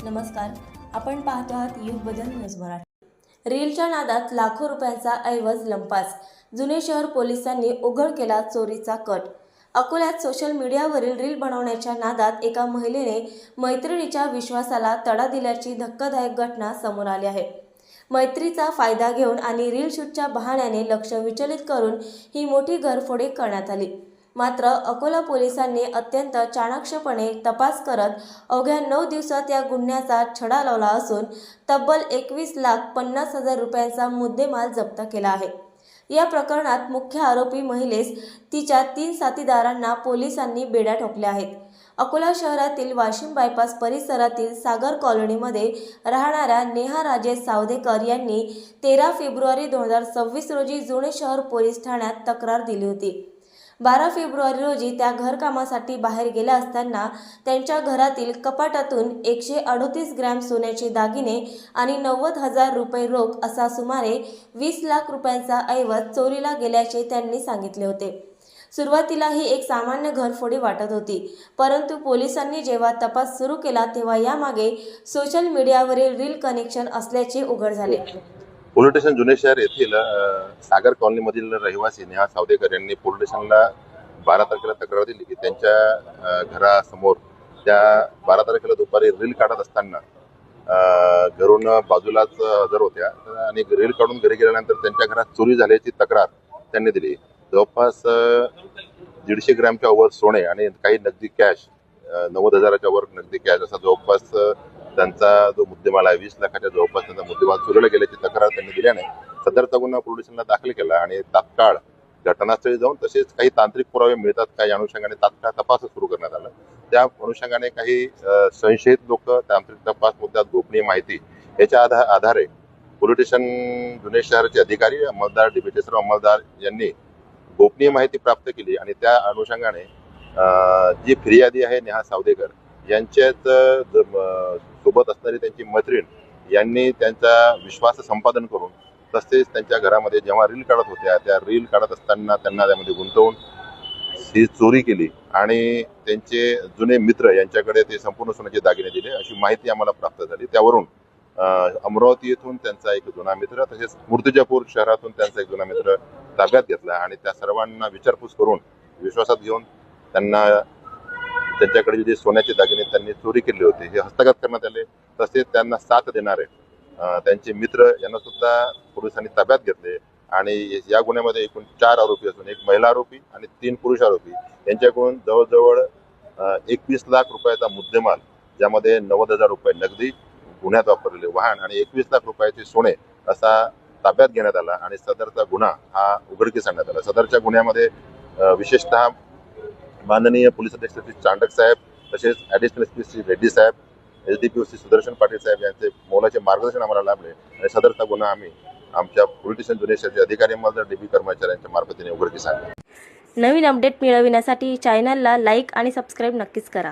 नमस्कार, आपण पाहतो आहात युग बदल न्यूज मराठी। रीलच्या नादात लाखो रुपयांचा ऐवज लंपास। जुने शहर पोलिसांनी उघड केला चोरीचा कट। अकोल्यात सोशल मीडियावरील रील बनवण्याच्या नादात एका महिलेने मैत्रिणीच्या विश्वासाला तडा दिल्याची धक्कादायक घटना समोर आली आहे। मैत्रीचा फायदा घेऊन आणि रील शूटच्या बहाण्याने लक्ष विचलित करून ही मोठी घरफोडी करण्यात आली। मात्र अकोला पोलिसांनी अत्यंत चाणाक्षपणे तपास करत अवघ्या 9 दिवसात या गुन्ह्याचा छडा लावला असून तब्बल 21,50,000 रुपयांचा मुद्देमाल जप्त केला आहे। या प्रकरणात मुख्य आरोपी महिलेस तिच्या 3 साथीदारांना पोलिसांनी बेड्या ठोकल्या आहेत। अकोला शहरातील वाशिम बायपास परिसरातील सागर कॉलनीमध्ये राहणाऱ्या नेहा राजेश सावदेकर यांनी 13 फेब्रुवारी 2026 रोजी जुने शहर पोलीस ठाण्यात तक्रार दिली होती। 12 फेब्रुवारी रोजी त्या घरकामासाठी बाहेर गेल्या असताना त्यांच्या घरातील कपाटातून 138 ग्रॅम सोन्याचे दागिने आणि 90,000 रुपये रोख असा सुमारे 20 लाख रुपयांचा ऐवज चोरीला गेल्याचे त्यांनी सांगितले होते। सुरुवातीला ही एक सामान्य घरफोडी वाटत होती, परंतु पोलिसांनी जेव्हा तपास सुरू केला तेव्हा यामागे सोशल मीडियावरील रील कनेक्शन असल्याचे उघड झाले। पोलीस स्टेशन जुने शहर येथील सागर कॉलनीमधील रहिवासी नेहा सावदेकर यांनी पोलीस स्टेशनला 12 तारखेला तक्रार दिली की त्यांच्या घरासमोर त्या 12 तारखेला दुपारी रील काढत असताना घरून बाजूलाच हजर होत्या आणि रील काढून घरी गेल्यानंतर त्यांच्या घरात चोरी झाल्याची तक्रार त्यांनी दिली। जवळपास 150 ग्रॅमच्या वर सोने आणि काही नगदी कॅश 90,000च्या वर नगदी कॅश असा जवळपास त्यांचा जो मुद्देमाल आहे 20 लाखाच्या जवळपास त्यांचा मुद्देमाल चोरीला गेल्याची तक्रार त्यांनी दिल्याने सदरचा गुन्हा पोलीस स्टेशनला दाखल केला आणि तात्काळ घटनास्थळी जाऊन तसेच काही तांत्रिक पुरावे मिळतात काही अनुषंगाने तात्काळ तपास सुरू करण्यात आला। त्या अनुषंगाने काही संशयित लोक तांत्रिक तपास मुद्द्यात गोपनीय माहिती याच्या आधारे पोलीस स्टेशन जुने शहराचे अधिकारी अंमलदार DBTSR अंमलदार यांनी गोपनीय माहिती प्राप्त केली आणि त्या अनुषंगाने जी फिर्यादी आहे नेहा सावदेकर यांच्यात सोबत असणारी त्यांची मैत्रीण यांनी त्यांचा विश्वास संपादन करून तसेच त्यांच्या घरामध्ये जेव्हा रील काढत होत्या त्या रील काढत असताना त्यांना त्यामध्ये गुंतवून ही चोरी केली आणि त्यांचे जुने मित्र यांच्याकडे ते संपूर्ण सोन्याचे दागिने दिले अशी माहिती आम्हाला प्राप्त झाली। त्यावरून अमरावती येथून त्यांचा एक जुना मित्र तसेच मूर्तिजापूर शहरातून त्यांचा एक जुना मित्र ताब्यात घेतला आणि त्या सर्वांना विचारपूस करून विश्वासात घेऊन त्यांच्याकडे जे सोन्याचे दागिने त्यांनी चोरी केले होते हे हस्तगत करण्यात आले। तसेच त्यांना साथ देणारे त्यांचे मित्र यांना सुद्धा पोलिसांनी ताब्यात घेतले आणि या गुन्ह्यामध्ये एकूण 4 आरोपी असून एक महिला आरोपी आणि 3 पुरुष आरोपी यांच्याकडून जवळजवळ 21 लाख रुपयाचा मुद्देमाल ज्यामध्ये 90,000 रुपये नगदी गुन्ह्यात वापरलेले वाहन आणि 21 लाख रुपयाचे सोने असा ताब्यात घेण्यात आला आणि सदरचा गुन्हा हा उघडकीस आणण्यात आला। सदरच्या गुन्ह्यामध्ये विशेषतः माननीय पोलीस अधीक्षक श्री चांडक साहेब तसेच ॲडिशनल SP श्री रेड्डी साहेब SDPO श्री सुदर्शन पाटील साहेब यांचे मोलाचे मार्गदर्शन आम्हाला लाभले आणि सदरचा गुन्हा आम्ही आमच्या पोलीस स्टेशन जुने शहराचे अधिकारी अंमलदार DB कर्मचाऱ्यांच्या मार्फतीने उघडकीस आणला। नवीन अपडेट मिळविण्यासाठी चॅनलला लाईक आणि सबस्क्राईब नक्कीच करा।